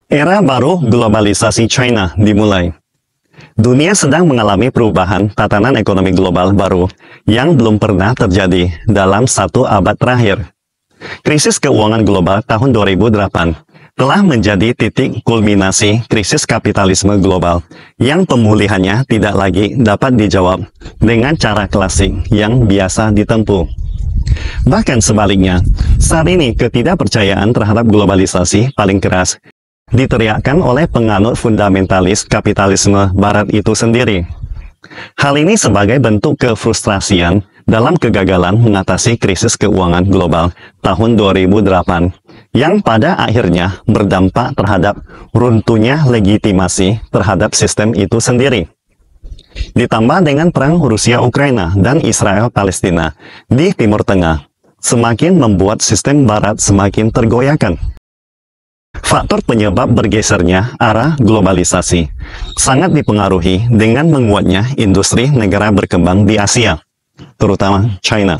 Era baru globalisasi China dimulai. Dunia sedang mengalami perubahan tatanan ekonomi global baru yang belum pernah terjadi dalam satu abad terakhir. Krisis keuangan global tahun 2008 telah menjadi titik kulminasi krisis kapitalisme global yang pemulihannya tidak lagi dapat dijawab dengan cara klasik yang biasa ditempuh. Bahkan sebaliknya, saat ini ketidakpercayaan terhadap globalisasi paling keras diteriakkan oleh penganut fundamentalis kapitalisme barat itu sendiri. Hal ini sebagai bentuk kefrustrasian dalam kegagalan mengatasi krisis keuangan global tahun 2008 yang pada akhirnya berdampak terhadap runtuhnya legitimasi terhadap sistem itu sendiri. Ditambah dengan perang Rusia-Ukraina dan Israel-Palestina di Timur Tengah, semakin membuat sistem barat semakin tergoyahkan. Faktor penyebab bergesernya arah globalisasi sangat dipengaruhi dengan menguatnya industri negara berkembang di Asia, terutama China.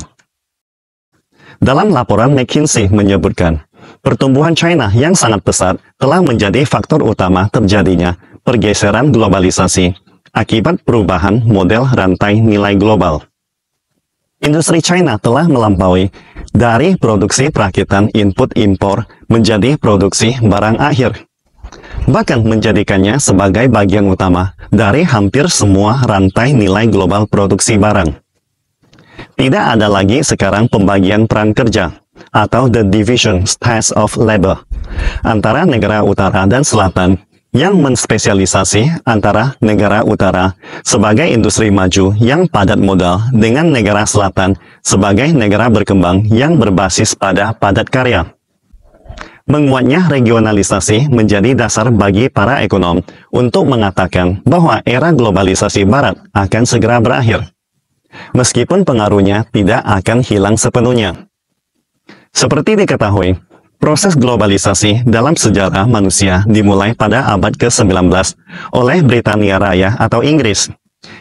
Dalam laporan McKinsey menyebutkan, pertumbuhan China yang sangat pesat telah menjadi faktor utama terjadinya pergeseran globalisasi akibat perubahan model rantai nilai global. Industri China telah melampaui dari produksi perakitan input impor menjadi produksi barang akhir, bahkan menjadikannya sebagai bagian utama dari hampir semua rantai nilai global produksi barang. Tidak ada lagi sekarang pembagian peran kerja atau the division task of labor antara negara utara dan selatan yang menspesialisasi antara negara utara sebagai industri maju yang padat modal dengan negara selatan sebagai negara berkembang yang berbasis pada padat karya. Menguatnya regionalisasi menjadi dasar bagi para ekonom untuk mengatakan bahwa era globalisasi barat akan segera berakhir, meskipun pengaruhnya tidak akan hilang sepenuhnya. Seperti diketahui, proses globalisasi dalam sejarah manusia dimulai pada abad ke-19 oleh Britania Raya atau Inggris,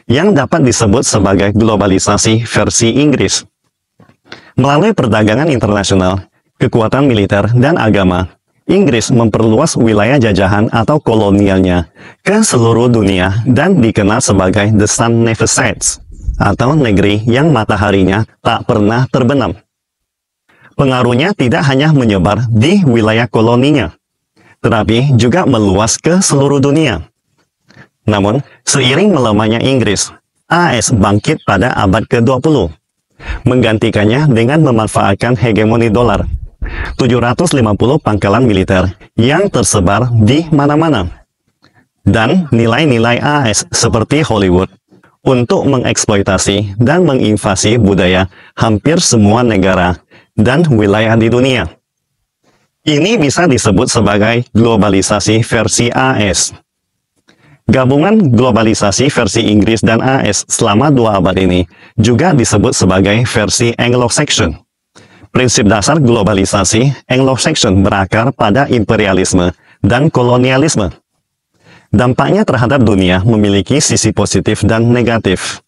yang dapat disebut sebagai globalisasi versi Inggris. Melalui perdagangan internasional, kekuatan militer dan agama, Inggris memperluas wilayah jajahan atau kolonialnya ke seluruh dunia dan dikenal sebagai The Sun Never Sets, atau negeri yang mataharinya tak pernah terbenam. Pengaruhnya tidak hanya menyebar di wilayah koloninya, tetapi juga meluas ke seluruh dunia. Namun, seiring melemahnya Inggris, AS bangkit pada abad ke-20, menggantikannya dengan memanfaatkan hegemoni dolar, 750 pangkalan militer yang tersebar di mana-mana, dan nilai-nilai AS seperti Hollywood untuk mengeksploitasi dan menginvasi budaya hampir semua negara dan wilayah di dunia. Ini bisa disebut sebagai globalisasi versi AS. Gabungan globalisasi versi Inggris dan AS selama 2 abad ini juga disebut sebagai versi Anglo-Saxon. Prinsip dasar globalisasi Anglo-Saxon berakar pada imperialisme dan kolonialisme. Dampaknya terhadap dunia memiliki sisi positif dan negatif.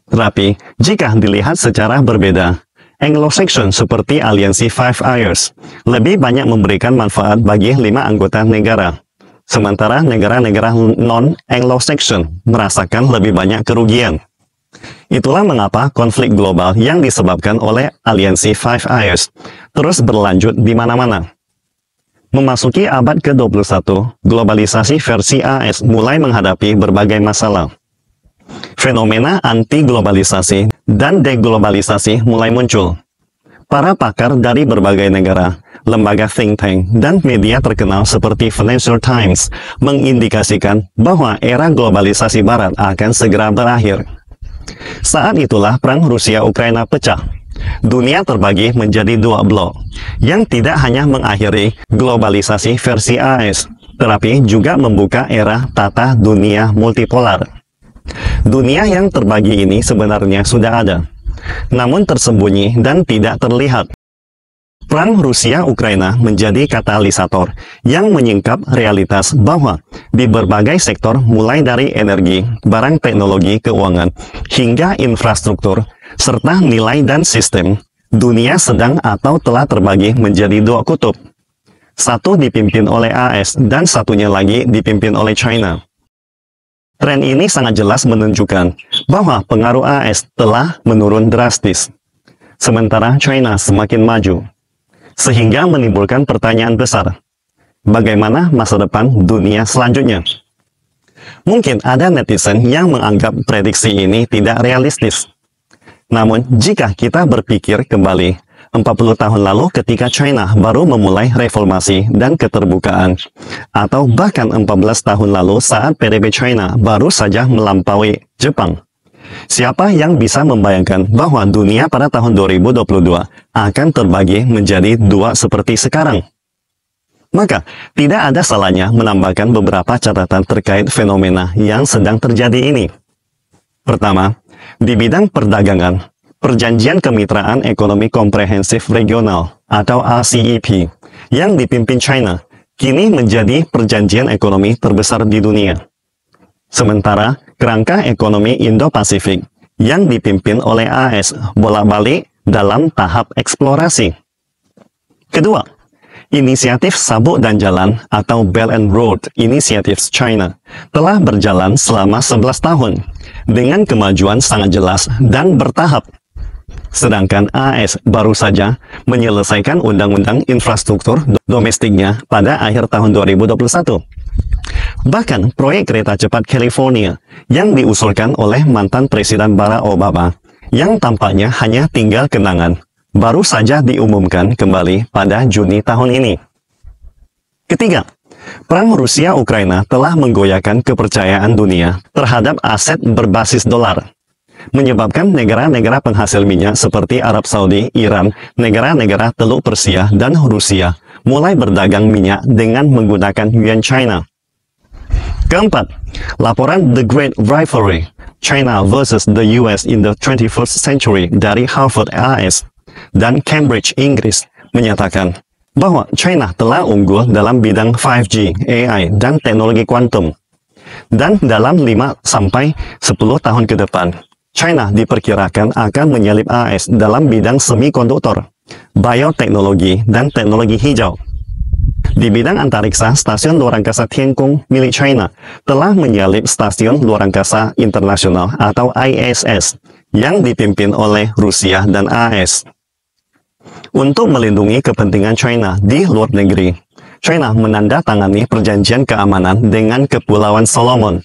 Tetapi, jika dilihat secara berbeda, Anglo-Saxon seperti aliansi Five Eyes lebih banyak memberikan manfaat bagi 5 anggota negara, sementara negara-negara non-Anglo-Saxon merasakan lebih banyak kerugian. Itulah mengapa konflik global yang disebabkan oleh aliansi Five Eyes terus berlanjut di mana-mana. Memasuki abad ke-21, globalisasi versi AS mulai menghadapi berbagai masalah. Fenomena anti-globalisasi dan deglobalisasi mulai muncul. Para pakar dari berbagai negara, lembaga think tank, dan media terkenal seperti Financial Times mengindikasikan bahwa era globalisasi barat akan segera berakhir. Saat itulah perang Rusia-Ukraina pecah. Dunia terbagi menjadi 2 blok, yang tidak hanya mengakhiri globalisasi versi AS, tetapi juga membuka era tata dunia multipolar. Dunia yang terbagi ini sebenarnya sudah ada, namun tersembunyi dan tidak terlihat. Perang Rusia-Ukraina menjadi katalisator yang menyingkap realitas bahwa di berbagai sektor mulai dari energi, barang teknologi keuangan, hingga infrastruktur, serta nilai dan sistem, dunia sedang atau telah terbagi menjadi 2 kutub. Satu dipimpin oleh AS dan satunya lagi dipimpin oleh China. Tren ini sangat jelas menunjukkan bahwa pengaruh AS telah menurun drastis, sementara China semakin maju. Sehingga menimbulkan pertanyaan besar, bagaimana masa depan dunia selanjutnya? Mungkin ada netizen yang menganggap prediksi ini tidak realistis. Namun, jika kita berpikir kembali, 40 tahun lalu ketika China baru memulai reformasi dan keterbukaan, atau bahkan 14 tahun lalu saat PDB China baru saja melampaui Jepang, siapa yang bisa membayangkan bahwa dunia pada tahun 2022 akan terbagi menjadi dua seperti sekarang? Maka, tidak ada salahnya menambahkan beberapa catatan terkait fenomena yang sedang terjadi ini. Pertama, di bidang perdagangan, Perjanjian Kemitraan Ekonomi Komprehensif Regional atau RCEP yang dipimpin China kini menjadi perjanjian ekonomi terbesar di dunia. Sementara, kerangka ekonomi Indo-Pasifik yang dipimpin oleh AS bolak-balik dalam tahap eksplorasi. Kedua, Inisiatif Sabuk dan Jalan atau Belt and Road Initiatives China telah berjalan selama 11 tahun dengan kemajuan sangat jelas dan bertahap. Sedangkan AS baru saja menyelesaikan undang-undang infrastruktur domestiknya pada akhir tahun 2021. Bahkan proyek kereta cepat California yang diusulkan oleh mantan Presiden Barack Obama yang tampaknya hanya tinggal kenangan, baru saja diumumkan kembali pada Juni tahun ini. Ketiga, perang Rusia-Ukraina telah menggoyahkan kepercayaan dunia terhadap aset berbasis dolar, menyebabkan negara-negara penghasil minyak seperti Arab Saudi, Iran, negara-negara Teluk Persia, dan Rusia mulai berdagang minyak dengan menggunakan yuan China. Keempat, laporan The Great Rivalry, China versus the US in the 21st Century dari Harvard AS dan Cambridge, Inggris, menyatakan bahwa China telah unggul dalam bidang 5G, AI, dan teknologi kuantum. Dan dalam 5-10 tahun ke depan, China diperkirakan akan menyalip AS dalam bidang semikonduktor, bioteknologi, dan teknologi hijau. Di bidang antariksa, stasiun luar angkasa Tiangong milik China telah menyalip stasiun luar angkasa internasional atau ISS yang dipimpin oleh Rusia dan AS. Untuk melindungi kepentingan China di luar negeri, China menandatangani perjanjian keamanan dengan Kepulauan Solomon.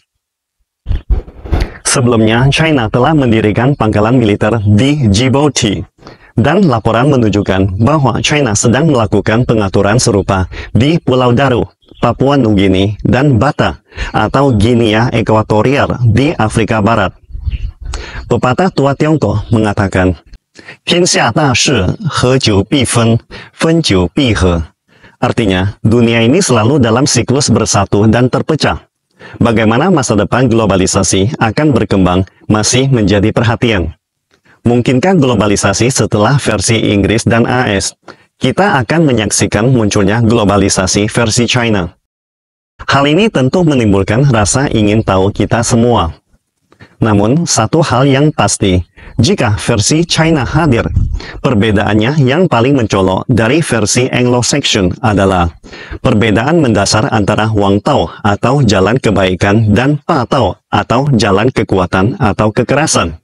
Sebelumnya, China telah mendirikan pangkalan militer di Djibouti, dan laporan menunjukkan bahwa China sedang melakukan pengaturan serupa di Pulau Daru, Papua Nugini, dan Bata atau Guinea Ekuatorial di Afrika Barat. Pepatah tua Tiongkok mengatakan, 天下大事，合久必分，分久必合. Artinya, dunia ini selalu dalam siklus bersatu dan terpecah. Bagaimana masa depan globalisasi akan berkembang masih menjadi perhatian. Mungkinkah globalisasi setelah versi Inggris dan AS? Kita akan menyaksikan munculnya globalisasi versi China. Hal ini tentu menimbulkan rasa ingin tahu kita semua. Namun, satu hal yang pasti, jika versi China hadir, perbedaannya yang paling mencolok dari versi Anglo-Saxon adalah perbedaan mendasar antara Wang Tao atau jalan kebaikan dan Pa Tao atau jalan kekuatan atau kekerasan.